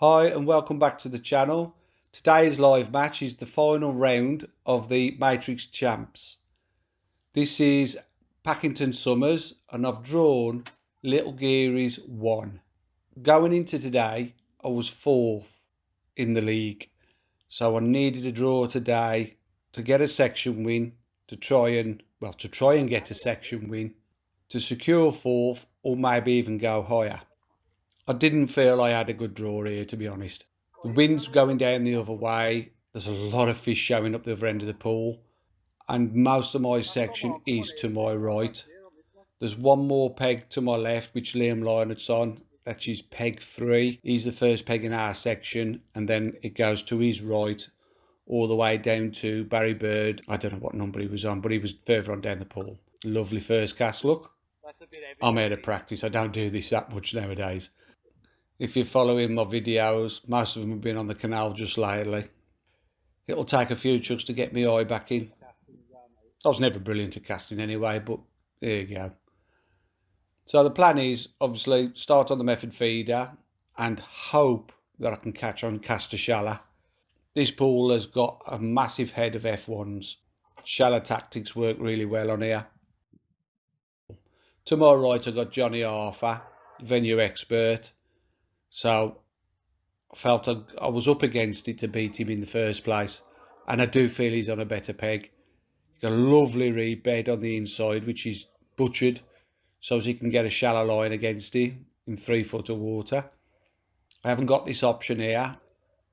Hi and welcome back to the channel. Today's live match is the final round of the Matrix Champs. This is Packington Somers and I've drawn Little Geary's 1. Going into today, I was 4th in the league. So I needed a draw today to get a section win, to try and get a section win, to secure 4th or maybe even go higher. I didn't feel I had a good draw here, to be honest. The wind's going down the other way. There's a lot of fish showing up the other end of the pool. And most of my section is to my right. There's one more peg to my left, which Liam Lyon's on. That's his peg 3. He's the first peg in our section. And then it goes to his right, all the way down to Barry Bird. I don't know what number he was on, but he was further on down the pool. Lovely first cast look. I'm out of practice. I don't do this that much nowadays. If you're following my videos, most of them have been on the canal just lately. It'll take a few chucks to get my eye back in. I was never brilliant at casting anyway, but there you go. So the plan is, obviously, start on the method feeder and hope that I can catch on caster shallow. This pool has got a massive head of F1s. Shallow tactics work really well on here. To my right, I've got Johnny Arthur, venue expert. So I felt I was up against it to beat him in the first place. And I do feel he's on a better peg. He's got a lovely reed bed on the inside, which is butchered, so as he can get a shallow line against him in 3 foot of water. I haven't got this option here.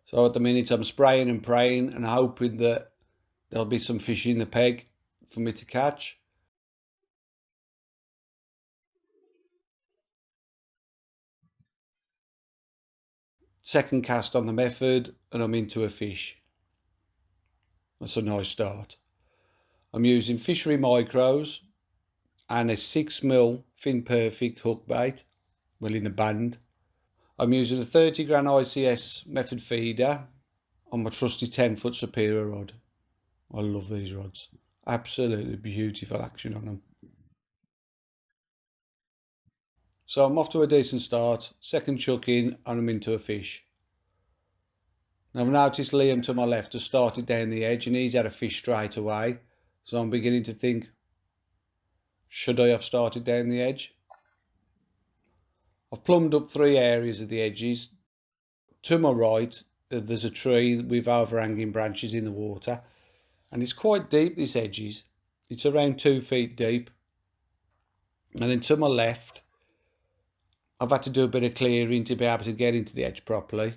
So at the minute I'm spraying and praying and hoping that there'll be some fish in the peg for me to catch. Second cast on the method and I'm into a fish. That's a nice start. I'm using Fishery Micros and a 6mm Fin Perfect hook bait, well in the band. I'm using a 30 gram ICS method feeder on my trusty 10 foot Superior rod. I love these rods. Absolutely beautiful action on them. So I'm off to a decent start, second chuck in and I'm into a fish. Now I've noticed Liam to my left has started down the edge and he's had a fish straight away. So I'm beginning to think, should I have started down the edge? I've plumbed up 3 areas of the edges. To my right, there's a tree with overhanging branches in the water. And it's quite deep, this edges. It's around 2 feet deep. And then to my left, I've had to do a bit of clearing to be able to get into the edge properly.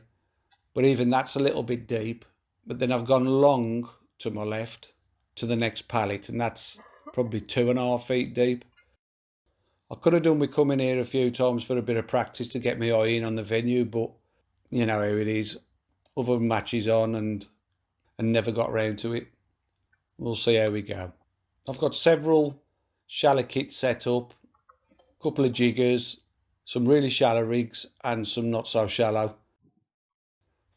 But even that's a little bit deep. But then I've gone long to my left to the next pallet. And that's probably 2.5 feet deep. I could have done with coming here a few times for a bit of practice to get my eye in on the venue. But you know how it is. Other matches on and never got round to it. We'll see how we go. I've got several shallow kits set up, a couple of jiggers, some really shallow rigs and some not so shallow.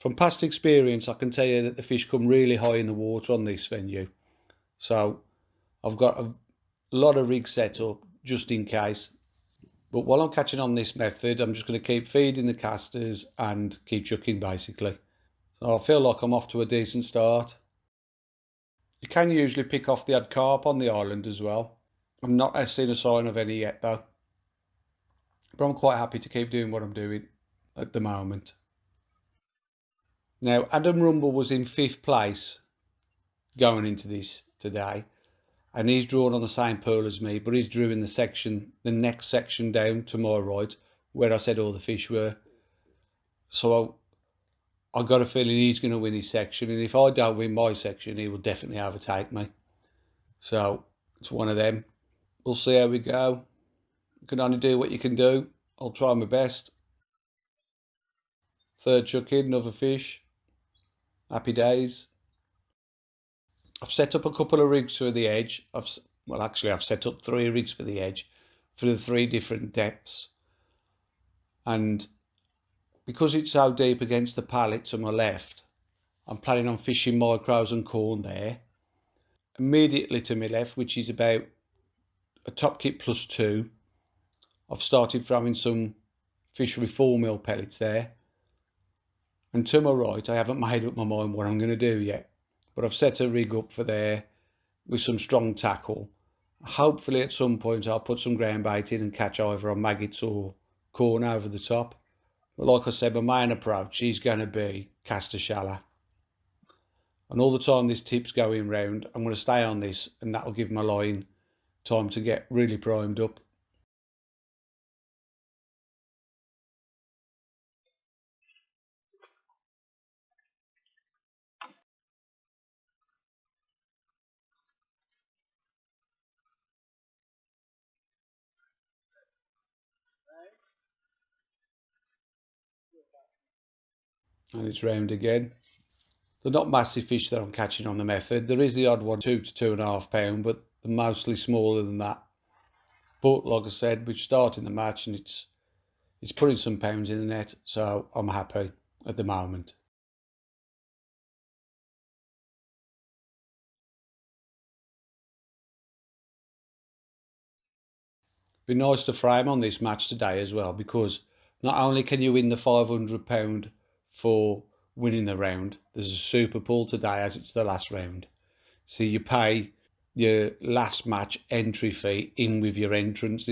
From past experience, I can tell you that the fish come really high in the water on this venue. So I've got a lot of rigs set up just in case. But while I'm catching on this method, I'm just going to keep feeding the casters and keep chucking basically. So I feel like I'm off to a decent start. You can usually pick off the odd carp on the island as well. I've not seen a sign of any yet though. But I'm quite happy to keep doing what I'm doing at the moment. Now, Adam Rumble was in 5th place going into this today. And he's drawn on the same pool as me, but he's drew in the next section down to my right, where I said all the fish were. So I got a feeling he's going to win his section. And if I don't win my section, he will definitely overtake me. So it's one of them. We'll see how we go. You can only do what you can do. I'll try my best. Third chuck in, another fish. Happy days. I've set up a couple of rigs for the edge. I've set up 3 rigs for the edge for the 3 different depths. And because it's so deep against the pallet to my left, I'm planning on fishing micros and corn there. Immediately to my left, which is about a top kit +2, I've started throwing some fishery 4mm pellets there. And to my right, I haven't made up my mind what I'm going to do yet, but I've set a rig up for there with some strong tackle. Hopefully at some point I'll put some ground bait in and catch either on maggots or corn over the top. But like I said, my main approach is going to be cast a shallow. And all the time this tip's going round, I'm going to stay on this, and that'll give my line time to get really primed up. And it's round again. They're not massive fish that I'm catching on the method. There is the odd one, 2 to 2.5 pound, but they're mostly smaller than that. But like I said, we're starting the match and it's putting some pounds in the net, so I'm happy at the moment. Be nice to frame on this match today as well, because not only can you win the £500 for winning the round, there's a super pool today as it's the last round. So you pay your last match entry fee in with your entrance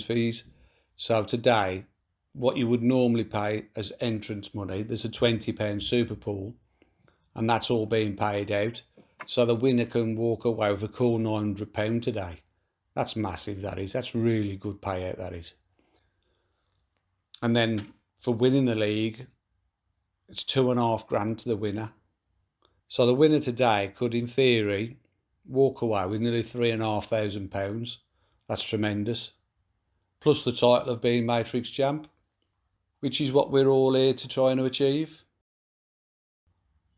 fees. So today, what you would normally pay as entrance money, there's a £20 super pool, and that's all being paid out. So the winner can walk away with a cool £900 today. That's massive, that is. That's really good payout, that is. And then for winning the league, it's 2.5 grand to the winner. So the winner today could, in theory, walk away with nearly £3,500. That's tremendous. Plus the title of being Matrix champ, which is what we're all here to try and achieve.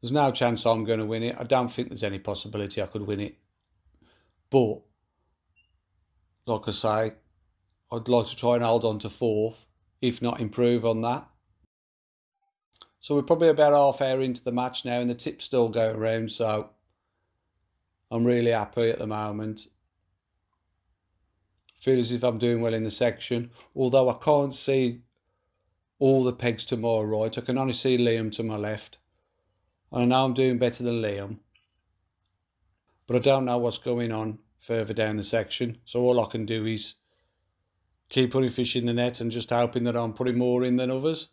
There's no chance I'm going to win it. I don't think there's any possibility I could win it. But, like I say, I'd like to try and hold on to fourth, if not improve on that. So we're probably about half hour into the match now, and the tip's still going around, so I'm really happy at the moment. Feel as if I'm doing well in the section, although I can't see all the pegs to my right. I can only see Liam to my left. I know I'm doing better than Liam, but I don't know what's going on further down the section. So all I can do is keep putting fish in the net and just hoping that I'm putting more in than others.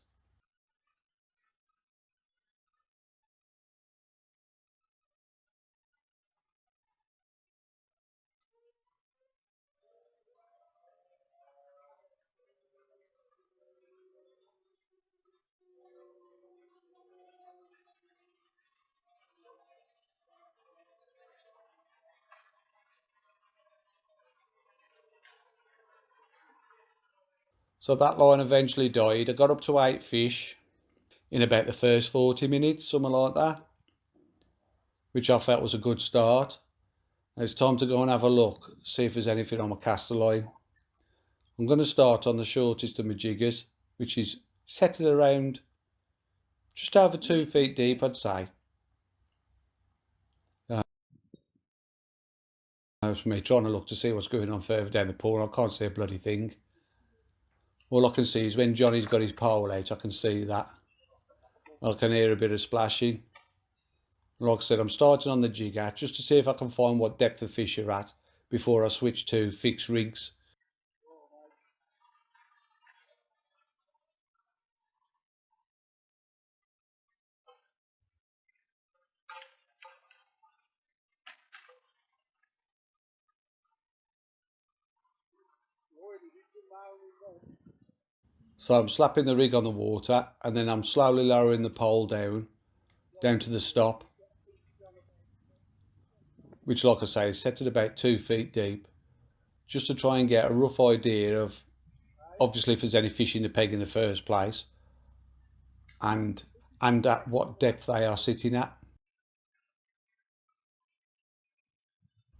So that line eventually died. I got up to 8 fish in about the first 40 minutes, something like that, which I felt was a good start. Now it's time to go and have a look, see if there's anything on my caster line. I'm going to start on the shortest of my jiggers, which is set at around just over 2 feet deep, I'd say. That's me trying to look to see what's going on further down the pool. I can't see a bloody thing. All I can see is when Johnny's got his pole out, I can see that. I can hear a bit of splashing. Like I said, I'm starting on the jigger just to see if I can find what depth of fish are at before I switch to fixed rigs. So I'm slapping the rig on the water, and then I'm slowly lowering the pole down to the stop, which, like I say, is set at about 2 feet deep, just to try and get a rough idea of, obviously, if there's any fish in the peg in the first place, and at what depth they are sitting at.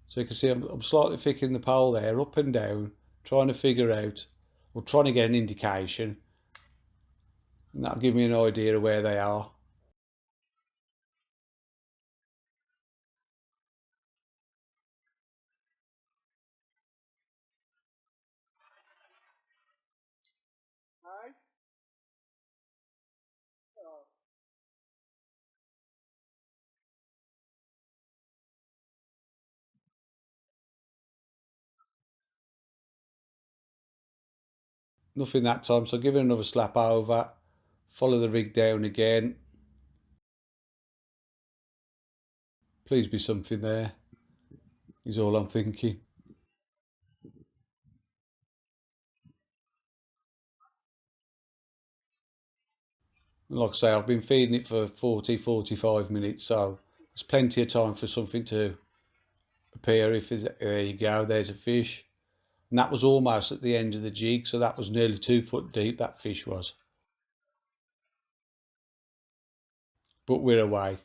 So you can see I'm slightly thickening the pole there, up and down, trying to figure out, or trying to get an indication, and that'll give me an idea of where they are. Nothing that time, so give it another slap over, follow the rig down again. Please be something there, is all I'm thinking. Like I say, I've been feeding it for 40, 45 minutes, so there's plenty of time for something to appear. If there you go, there's a fish. And that was almost at the end of the jig, so that was nearly 2 foot deep, that fish was. But we're away.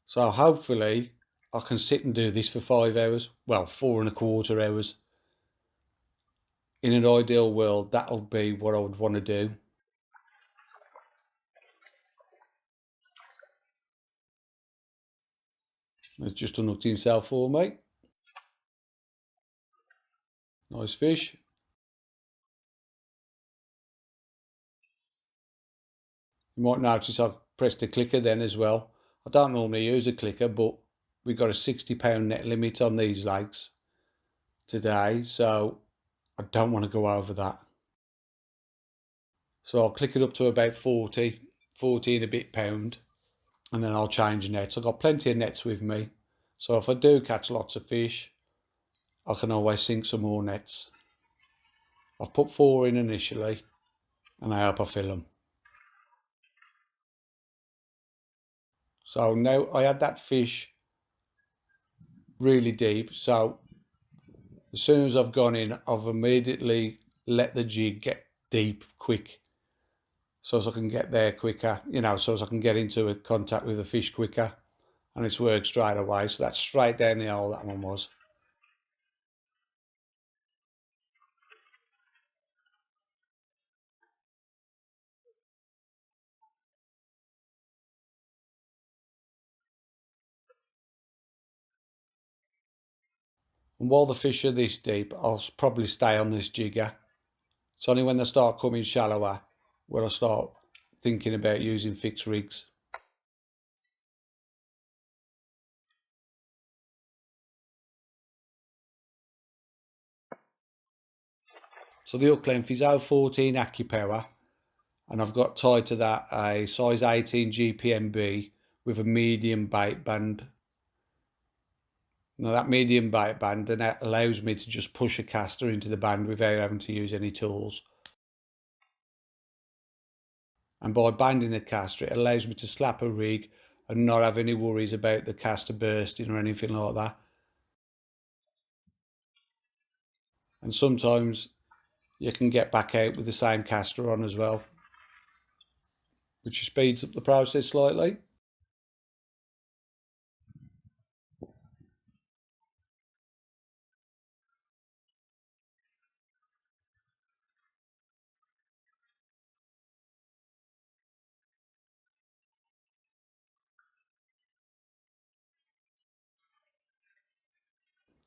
So hopefully I can sit and do this for 5 hours. Well, 4.25 hours. In an ideal world, that'll be what I would want to do. He's just unhooked himself for me. Nice fish. You might notice I pressed a clicker then as well. I don't normally use a clicker, but we've got a £60 net limit on these lakes today, so I don't want to go over that. So I'll click it up to about 40 and a bit pound, and then I'll change nets. I've got plenty of nets with me, so if I do catch lots of fish, I can always sink some more nets. I've put 4 in initially, and I hope I fill them. So now I had that fish really deep, so as soon as I've gone in, I've immediately let the jig get deep quick, so as I can get there quicker, so as I can get into a contact with the fish quicker, and it's worked straight away. So that's straight down the hole, that one was. And while the fish are this deep, I'll probably stay on this jigger. It's only when they start coming shallower will I start thinking about using fixed rigs. So the hook length is 014 AccuPower, and I've got tied to that a size 18 GPMB with a medium bait band. Now that medium bait band allows me to just push a caster into the band without having to use any tools. And by banding the caster, it allows me to slap a rig and not have any worries about the caster bursting or anything like that. And sometimes you can get back out with the same caster on as well, which speeds up the process slightly.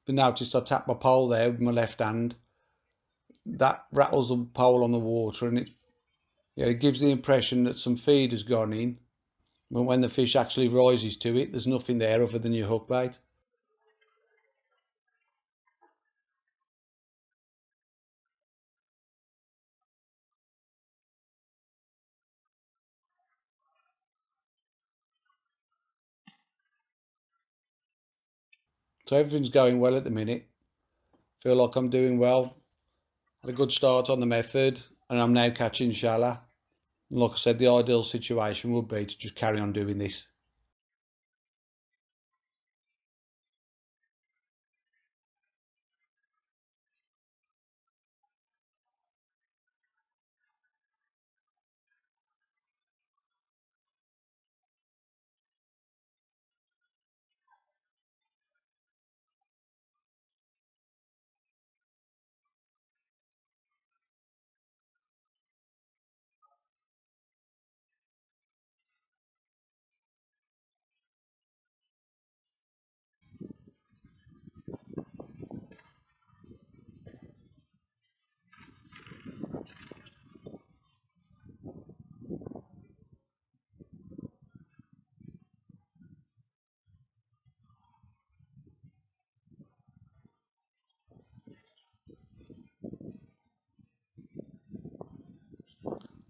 But noticed I tap my pole there with my left hand. That rattles the pole on the water, and it gives the impression that some feed has gone in. But when the fish actually rises to it, there's nothing there other than your hook bait. So everything's going well at the minute. Feel like I'm doing well. Had a good start on the method, and I'm now catching shallow. And like I said, the ideal situation would be to just carry on doing this.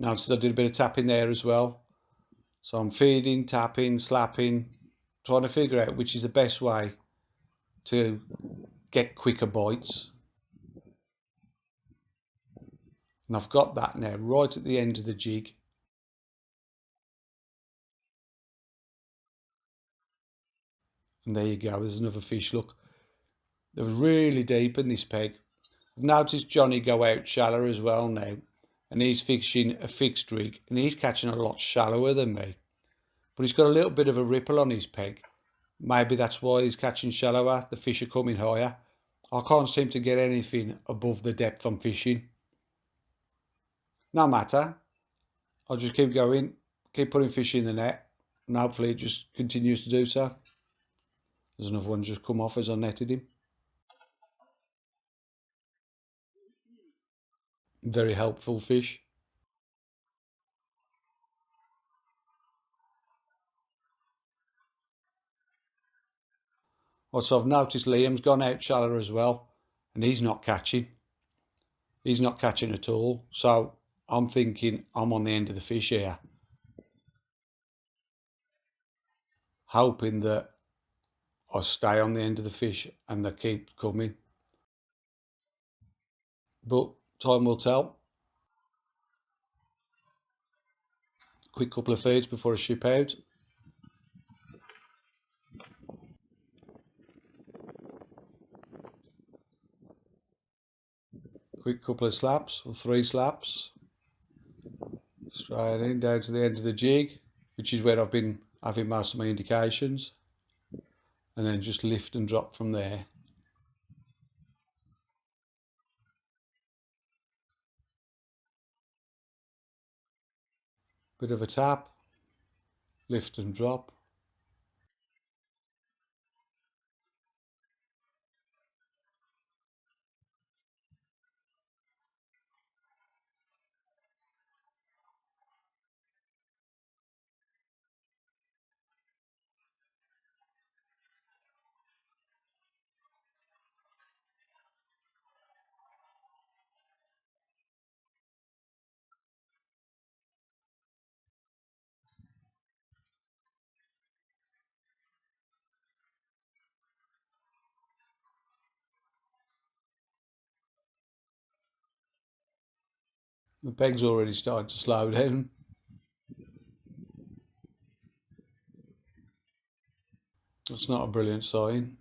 Noticed I did a bit of tapping there as well. So I'm feeding, tapping, slapping, trying to figure out which is the best way to get quicker bites. And I've got that now right at the end of the jig. And there you go, there's another fish. Look, they're really deep in this peg. I've noticed Johnny go out shallower as well now, and he's fishing a fixed rig, and he's catching a lot shallower than me. But he's got a little bit of a ripple on his peg. Maybe that's why he's catching shallower. The fish are coming higher. I can't seem to get anything above the depth I'm fishing. No matter. I'll just keep going, keep putting fish in the net, and hopefully it just continues to do so. There's another one just come off as I netted him. Very helpful fish. Also, I've noticed Liam's gone out shallower as well, and he's not catching. He's not catching at all. So I'm thinking I'm on the end of the fish here, hoping that I stay on the end of the fish and they keep coming. But time will tell. Quick couple of feeds before I ship out. Quick couple of slaps, or 3 slaps. Straight in, down to the end of the jig, which is where I've been having most of my indications. And then just lift and drop from there. Bit of a tap, lift and drop. The peg's already starting to slow down. That's not a brilliant sign.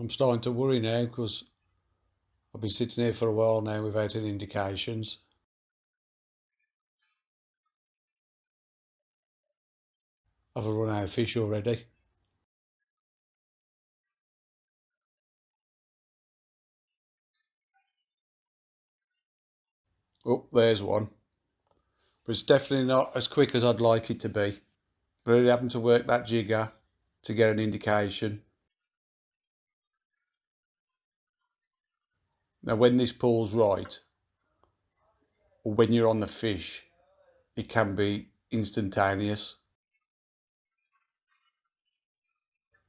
I'm starting to worry now because I've been sitting here for a while now without any indications. I've run out of fish already. Oh, there's one. But it's definitely not as quick as I'd like it to be. Really having to work that jigger to get an indication. Now when this pulls right, or when you're on the fish, it can be instantaneous.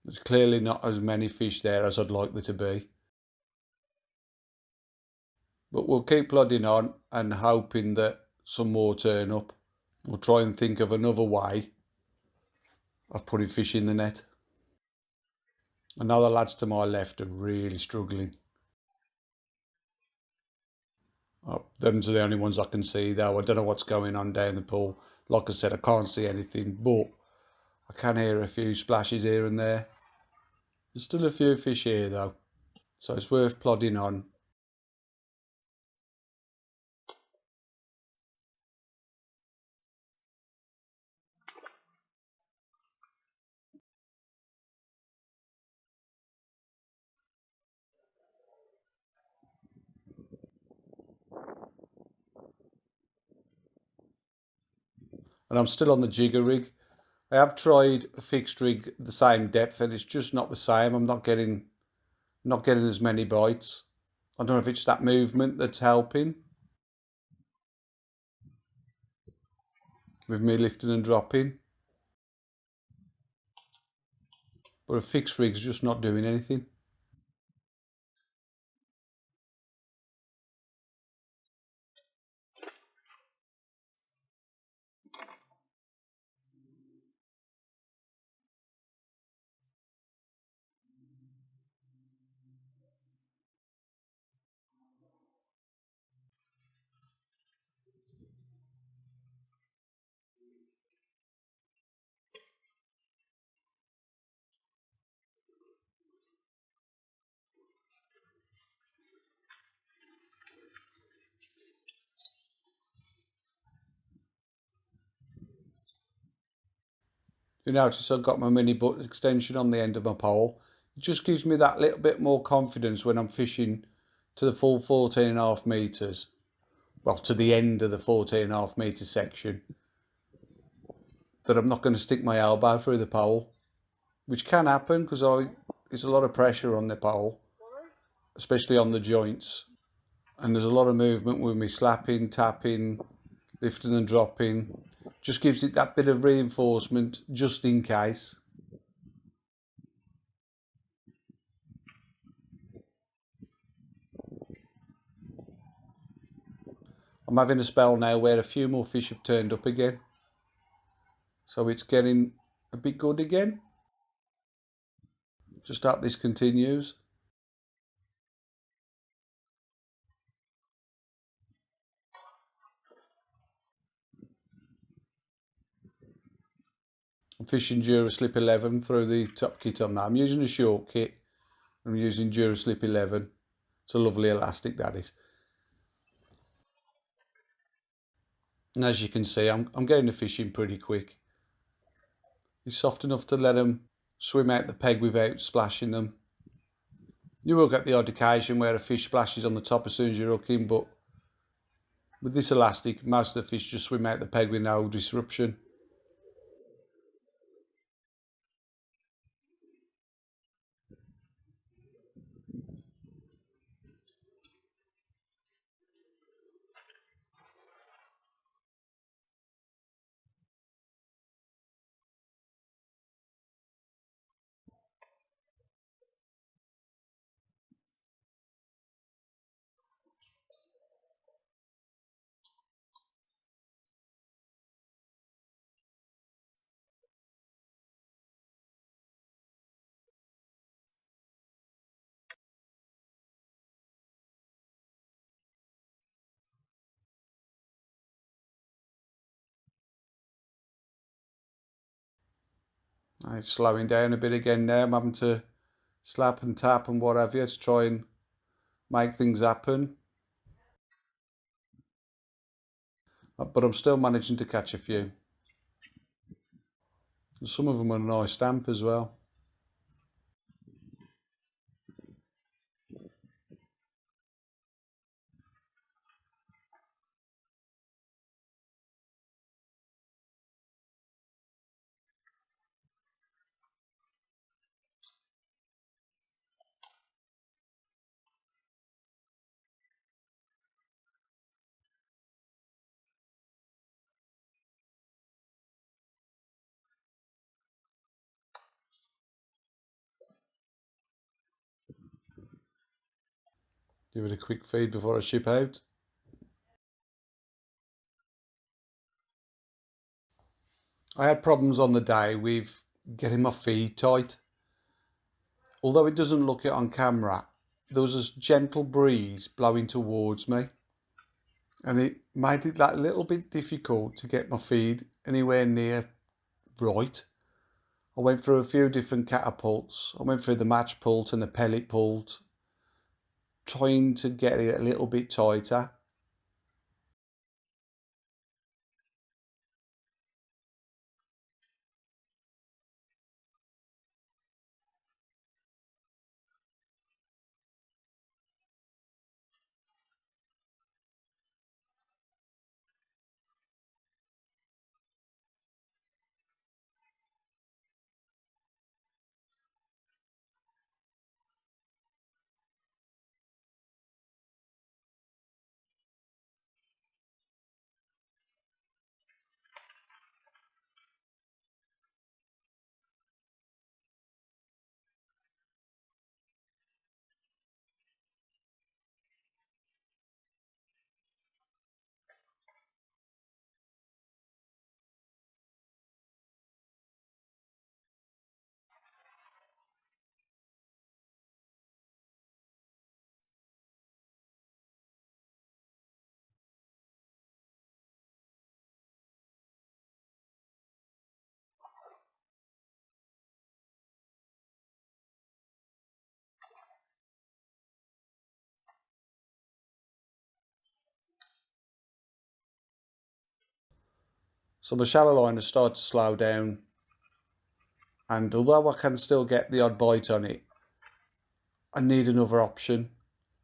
There's clearly not as many fish there as I'd like there to be. But we'll keep plodding on and hoping that some more turn up. We'll try and think of another way of putting fish in the net. I know the lads to my left are really struggling. Oh, them's the only ones I can see though. I don't know what's going on down the pool. Like I said, I can't see anything, but I can hear a few splashes here and there. There's still a few fish here though, so it's worth plodding on. and I'm still on the jigger rig. I have tried a fixed rig the same depth and it's just not the same. I'm not getting as many bites. I don't know if it's that movement that's helping with me lifting and dropping, but a fixed rig's just not doing anything. You notice I've got my mini butt extension on the end of my pole. It just gives me that little bit more confidence when I'm fishing to the full 14.5 meters. Well, to the end of the 14.5 meter section, that I'm not going to stick my elbow through the pole, which can happen because there's a lot of pressure on the pole, especially on the joints, and there's a lot of movement with me slapping, tapping, lifting and dropping. Just gives it that bit of reinforcement just in case. I'm having a spell now where a few more fish have turned up again, so it's getting a bit good again. Just hope this continues. I'm fishing Duraslip 11 through the top kit on that. I'm using a short kit. I'm using Duraslip 11. It's a lovely elastic, that is. And as you can see, I'm getting the fish in pretty quick. It's soft enough to let them swim out the peg without splashing them. You will get the odd occasion where a fish splashes on the top as soon as you're hooking, but with this elastic, most of the fish just swim out the peg with no disruption. It's slowing down a bit again now. I'm having to slap and tap and what have you to try and make things happen. But I'm still managing to catch a few. Some of them are a nice stamp as well. Give it a quick feed before I ship out. I had problems on the day with getting my feed tight. Although it doesn't look it on camera, there was this gentle breeze blowing towards me, and it made it that little bit difficult to get my feed anywhere near right. I went through a few different catapults. I went through the match pult and the pellet pult, trying to get it a little bit tighter. So my shallow line has started to slow down, and although I can still get the odd bite on it, I need another option.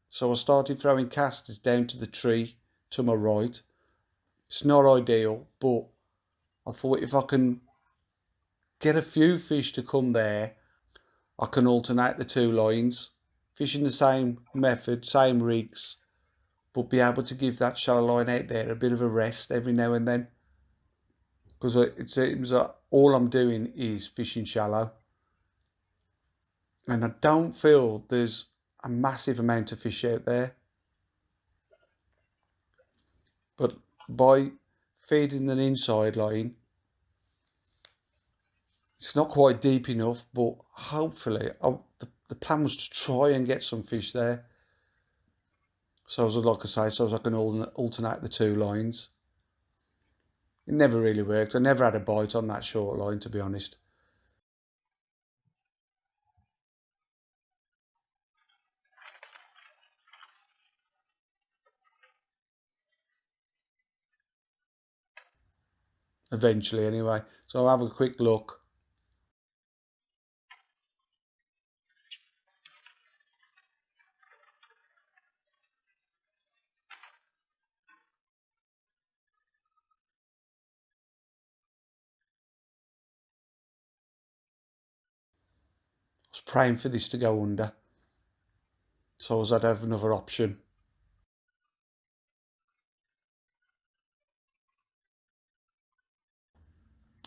So I started throwing casters down to the tree to my right. It's not ideal, but I thought if I can get a few fish to come there, I can alternate the two lines, fishing the same method, same rigs, but be able to give that shallow line out there a bit of a rest every now and then. Because it seems that all I'm doing is fishing shallow. And I don't feel there's a massive amount of fish out there. But by feeding an inside line, it's not quite deep enough, but hopefully the plan was to try and get some fish there. So as like I say, so as I can alternate the two lines. It never really worked. I never had a bite on that short line, to be honest. Eventually, anyway. So I'll have a quick look. I was praying for this to go under, so as I'd have another option.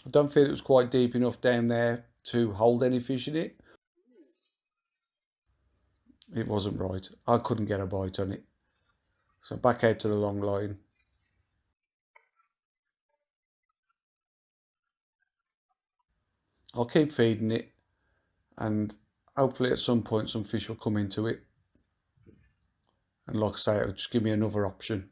I don't feel it was quite deep enough down there to hold any fish in it. It wasn't right. I couldn't get a bite on it. So back out to the long line. I'll keep feeding it, and hopefully at some point some fish will come into it. And like I say, it'll just give me another option.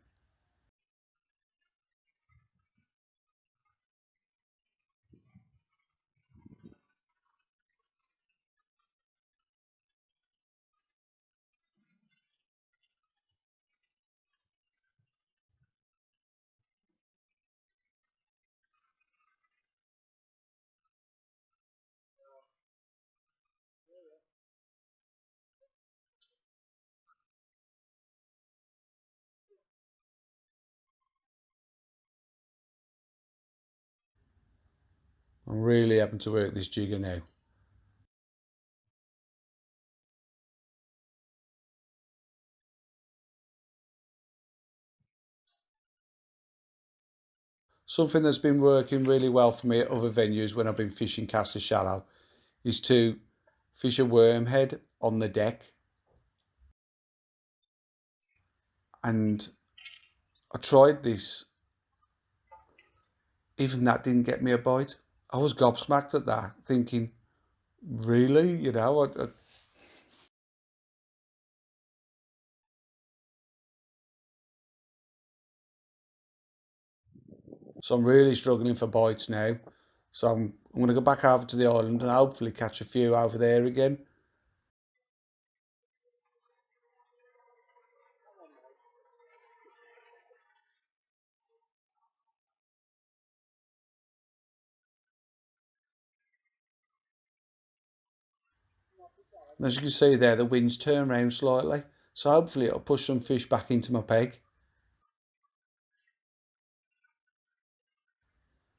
I'm really having to work this jigger now. Something that's been working really well for me at other venues when I've been fishing Castor Shallow is to fish a worm head on the deck. And I tried this. Even that didn't get me a bite. I was gobsmacked at that, thinking, really? So I'm really struggling for bites now. So I'm going to go back over to the island and hopefully catch a few over there again. And as you can see there, the wind's turned around slightly. So hopefully it'll push some fish back into my peg.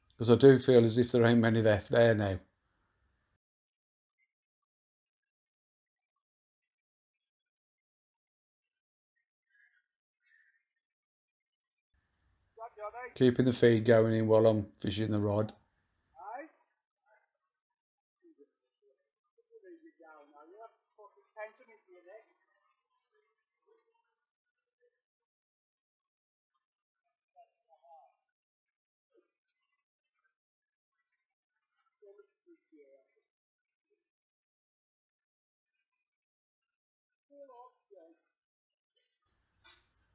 Because I do feel as if there ain't many left there now. Keeping the feed going in while I'm fishing the rod.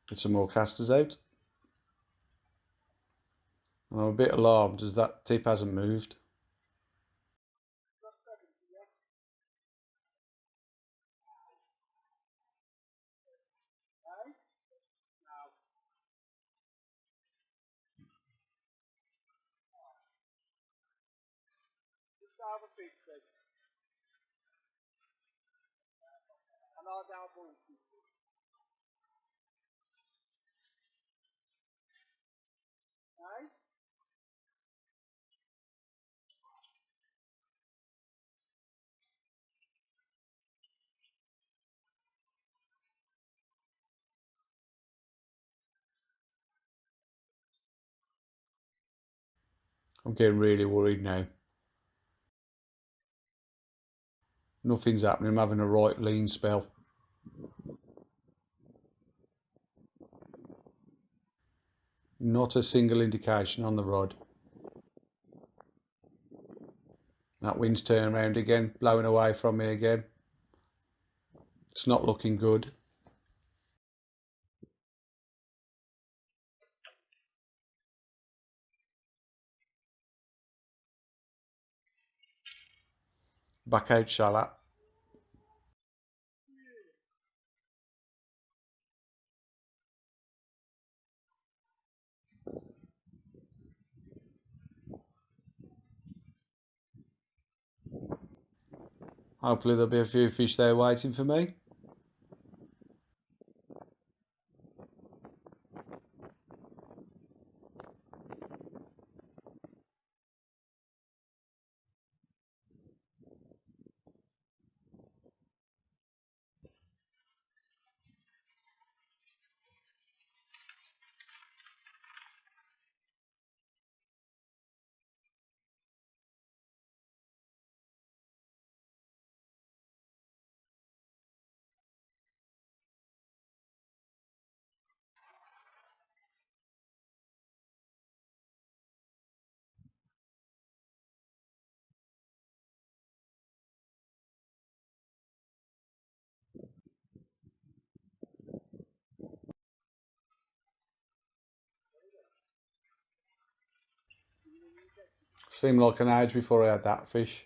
Get some more casters out. I'm a bit alarmed as that tip hasn't moved. I'm getting really worried now. Nothing's happening. I'm having a right lean spell. Not a single indication on the rod. That wind's turning around again, blowing away from me again. It's not looking good. Back out shallow. Hopefully there'll be a few fish there waiting for me. Seemed like an age before I had that fish.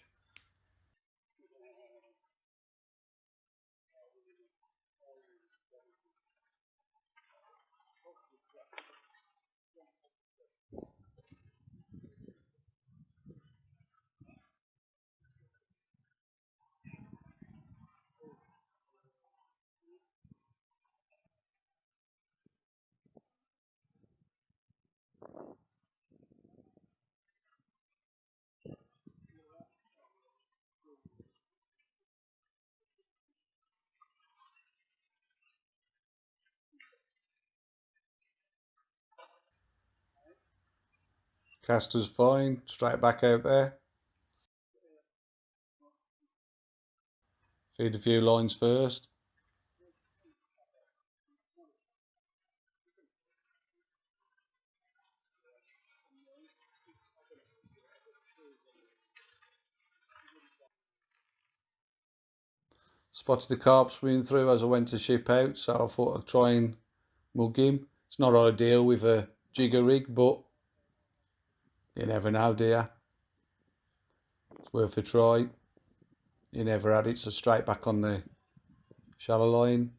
Caster's fine, straight back out there. Feed a few lines first. Spotted the carp swimming through as I went to ship out, so I thought I'd try and mug him. It's not ideal with a jigger rig, but you never know, do you? It's worth a try. You never had it, so straight back on the shallow line.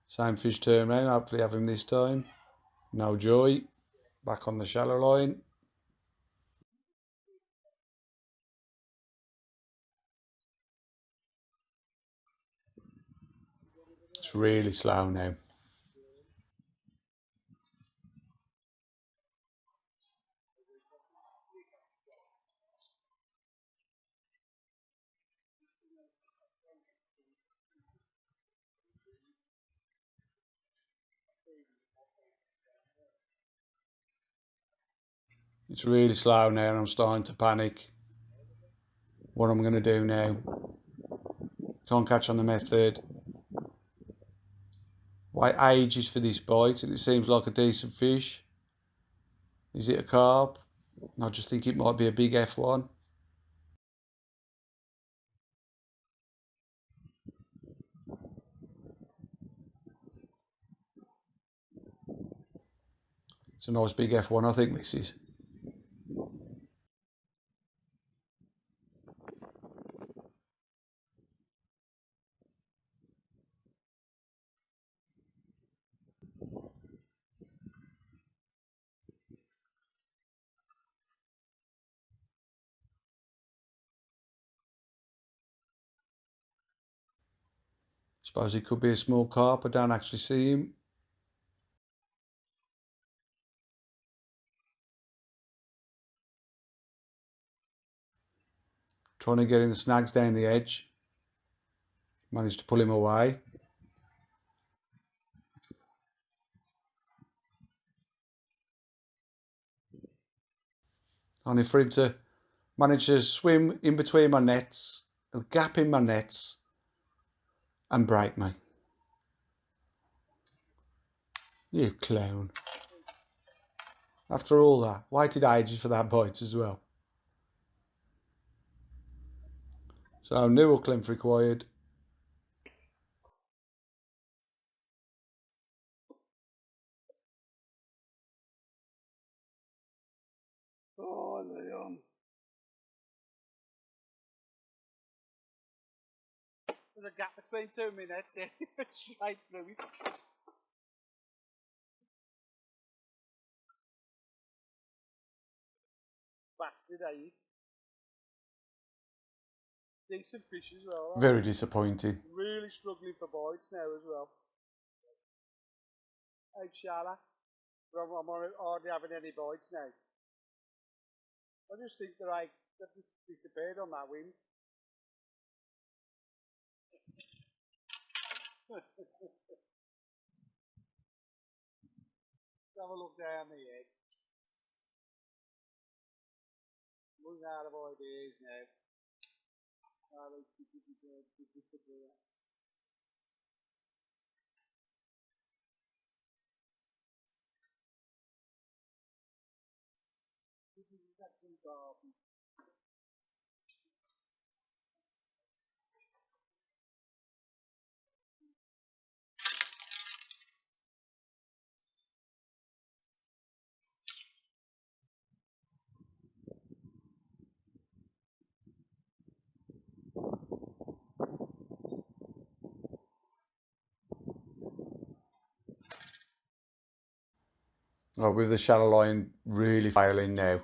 Same fish turn round, hopefully have him this time. No joy. Back on the shallow line. It's really slow now. It's really slow now and I'm starting to panic. What I'm going to do now. Can't catch on the method. Wait ages for this bite and it seems like a decent fish. Is it a carp? I just think it might be a big F1. It's a nice big F1, I think this is. Suppose he could be a small carp. I don't actually see him. Trying to get in the snags down the edge. Managed to pull him away. Only for him to manage to swim in between my nets, a gap in my nets, and break me. You clown. After all that, waited ages for that bite as well. So new hook length required. Oh, Leon. There's a gap between 2 minutes. Straight through it. Bastard, eh? Decent fish as well. Very disappointing. Really struggling for bites now as well. Hey, Shala. But I'm hardly having any bites now. I just think they've just disappeared on that wind. Have a look down the head. Running out of ideas now. Oh, with the shallow line really failing now,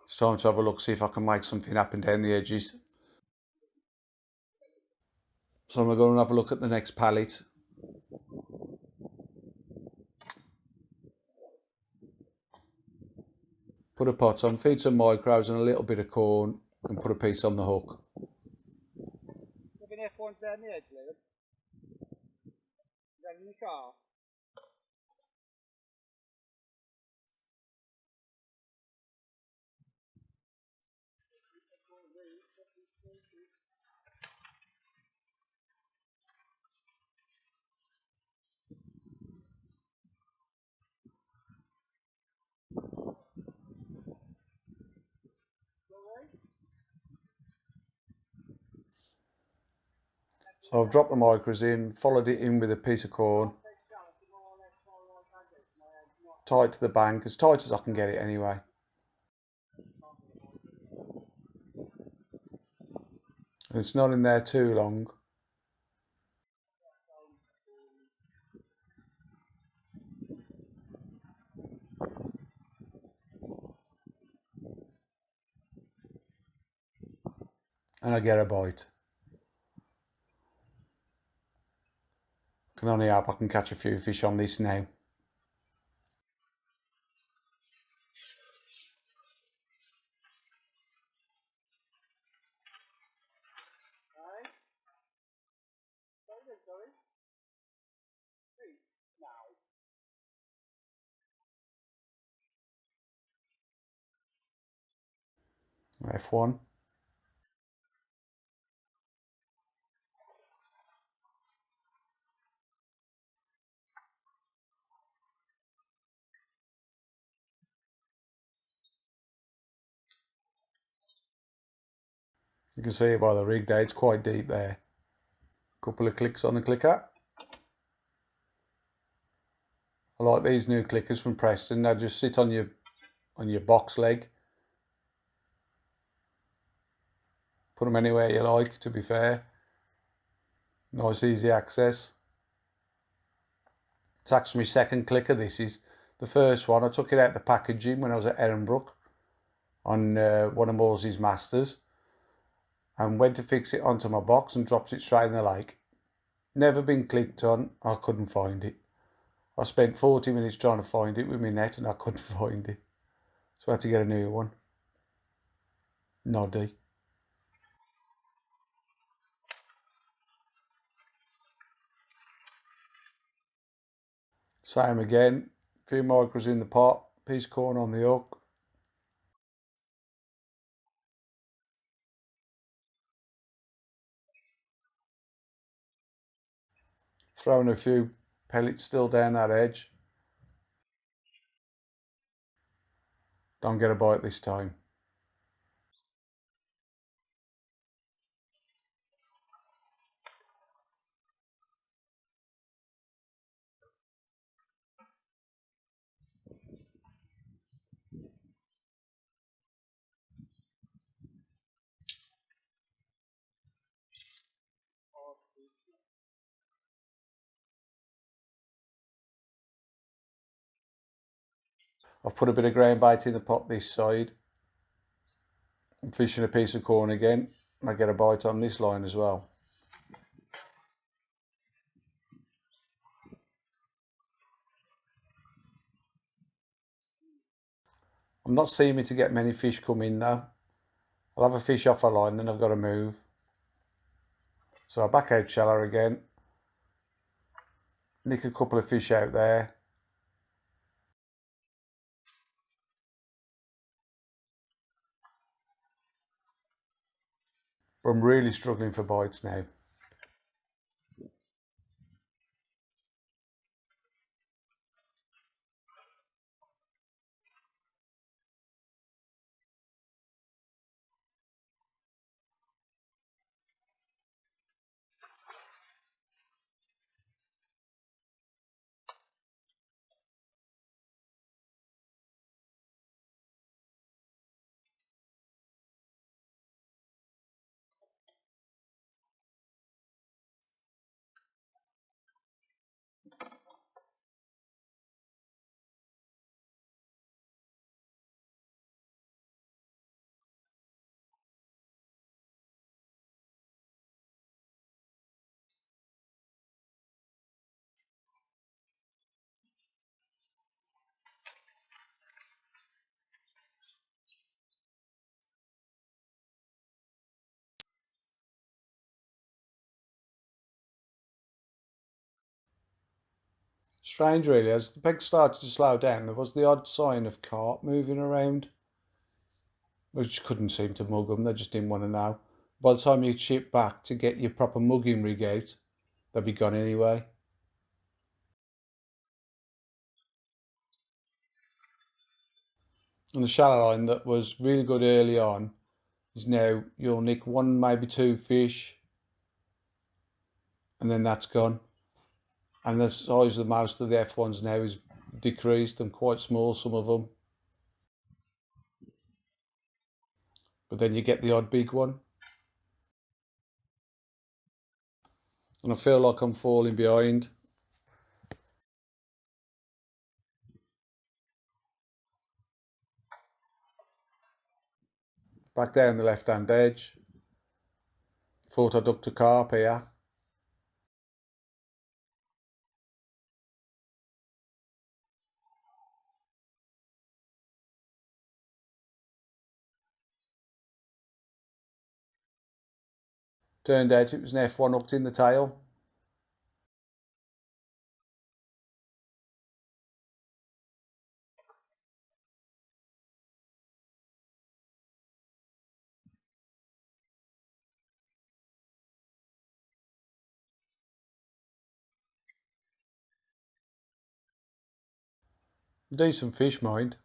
it's time to have a look, see if I can make something happen down the edges. So I'm going to go and have a look at the next pallet. Put a pot on, feed some micros and a little bit of corn, and put a piece on the hook. There've been F1s down the edge, Liam. Is that in the car? So I've dropped the micros in, followed it in with a piece of corn, tight to the bank, as tight as I can get it anyway. And it's not in there too long. And I get a bite. Can only hope I can catch a few fish on this now. F1. You can see it by the rig there, it's quite deep there. Couple of clicks on the clicker. I like these new clickers from Preston. They just sit on your box leg. Put them anywhere you like, to be fair. Nice easy access. It's actually my second clicker, this is. The first one, I took it out the packaging when I was at Edinburgh on one of Morsey's Masters, and went to fix it onto my box and dropped it straight in the lake. never been clicked on. I couldn't find it. I spent 40 minutes trying to find it with my net and I couldn't find it. So I had to get a new one. Noddy. Same again. Few micros in the pot. Piece of corn on the hook. Throwing a few pellets still down that edge. Don't get a bite this time. I've put a bit of ground bait in the pot this side. I'm fishing a piece of corn again. And I get a bite on this line as well. I'm not seeming to get many fish come in though. I'll have a fish off a line, then I've got to move. So I back out shallow again. Nick a couple of fish out there. But I'm really struggling for bites now. Strange really, as the peg started to slow down, there was the odd sign of carp moving around. We just couldn't seem to mug them, they just didn't want to know. By the time you ship back to get your proper mugging rig out, they'd be gone anyway. And the shallow line that was really good early on is now you'll nick one, maybe two fish, and then that's gone. And the size of most of the F1s now is decreased and quite small, some of them. But then you get the odd big one. And I feel like I'm falling behind. Back down the left hand edge. Thought I ducked a carp here. Turned out it was an F1 hooked in the tail. Decent fish, mind.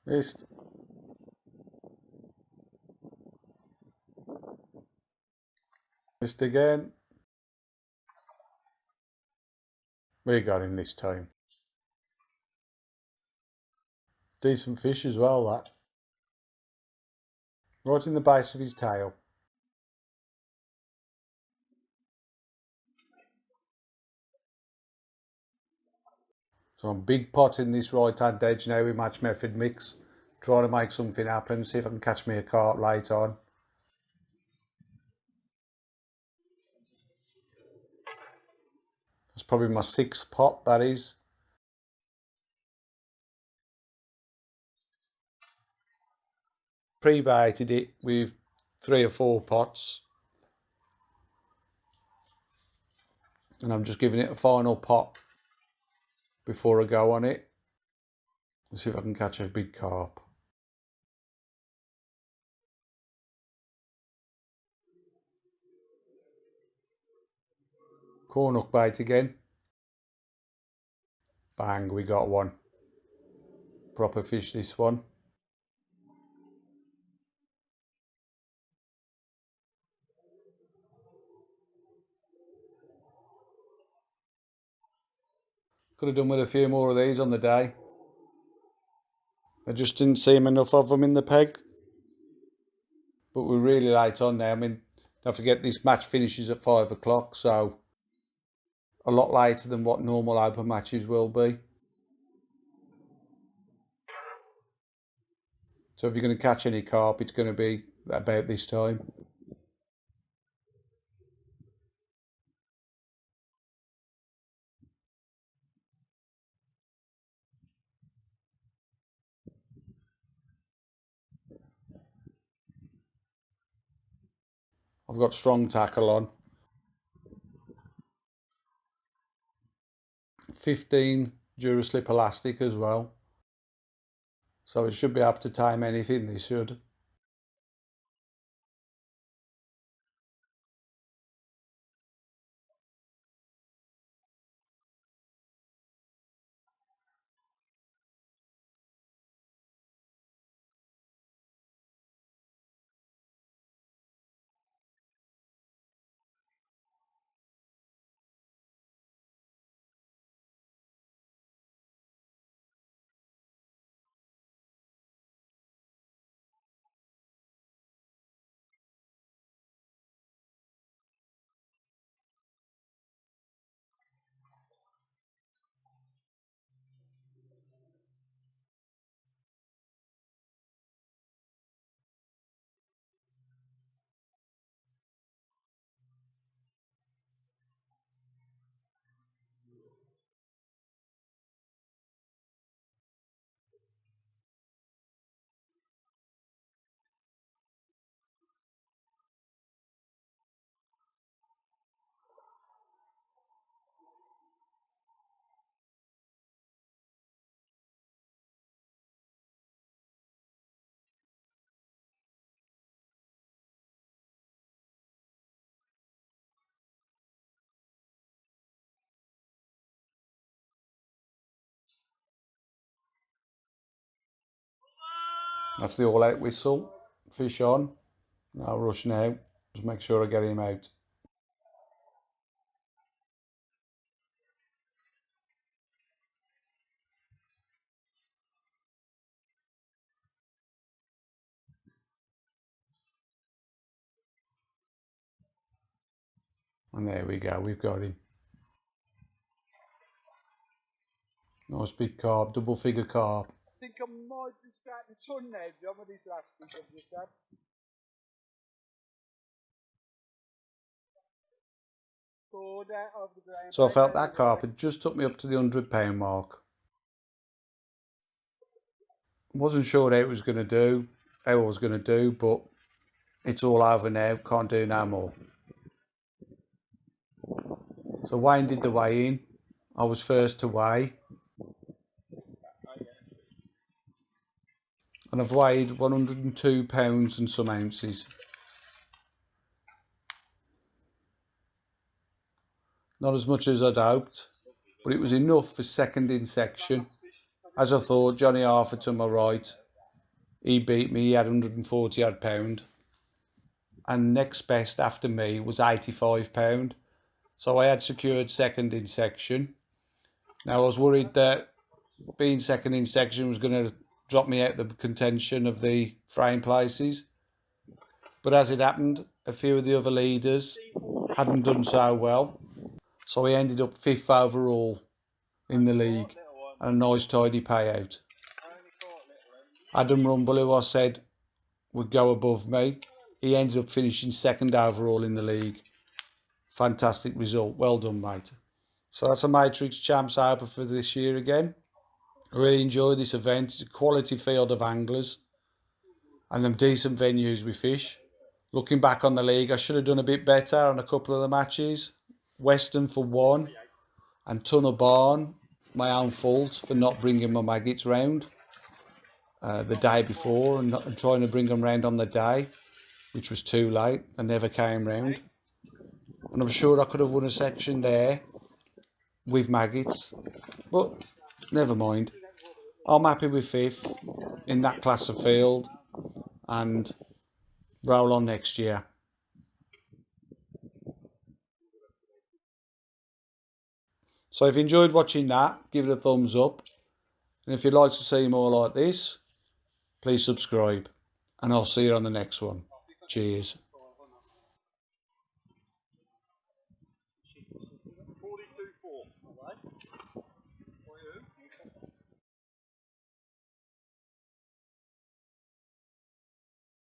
Missed. Missed again. We got him this time. Decent fish as well, that. Right in the base of his tail. So I'm big pot in this right hand edge now with match method mix. Trying to make something happen, see if I can catch me a carp late on. That's probably my 6th pot, that is. Pre-baited it with 3 or 4 pots. And I'm just giving it a final pot before I go on it. Let's see if I can catch a big carp. Corn hook bait again. Bang, we got one. Proper fish, this one. Could have done with a few more of these on the day. I just didn't see enough of them in the peg. But we're really late on now. I mean, don't forget this match finishes at 5 o'clock, so a lot later than what normal open matches will be. So if you're going to catch any carp, it's going to be about this time. I've got strong tackle on. 15 Duraslip elastic as well. So it should be able to time anything, this should. That's the all out whistle. Fish on. No rush now. Just make sure I get him out. And there we go, we've got him. Nice big carp, double figure carp. I think I might be starting to turn now, John, with this last week I've just had. So I felt that carp had just took me up to the £100 mark. Wasn't sure how it was going to do, how I was going to do, but it's all over now, can't do no more. So Wayne did the weigh in. I was first to weigh. And I've weighed £102 and some ounces. Not as much as I'd hoped, but it was enough for second in section. As I thought, Johnny Arthur to my right, He beat me, he had 140 odd pound. And next best after me was £85. So I had secured second in section. Now I was worried that being second in section was going to drop me out the contention of the frame places. But as it happened, a few of the other leaders hadn't done so well. So we ended up 5th overall in the league and a nice tidy payout. Adam Rumble, who I said would go above me, he ended up finishing 2nd overall in the league. Fantastic result. Well done, mate. So that's a Matrix Champs Open for this year again. I really enjoyed this event. It's a quality field of anglers and them decent venues we fish. Looking back on the league, I should have done a bit better on a couple of the matches. Western for one and Tunnel Barn, my own fault for not bringing my maggots round the day before and trying to bring them round on the day, which was too late. They never came round. And I'm sure I could have won a section there with maggots, but never mind. I'm happy with 5th in that class of field and roll on next year. So if you enjoyed watching that, give it a thumbs up. And if you'd like to see more like this, please subscribe. And I'll see you on the next one. Cheers.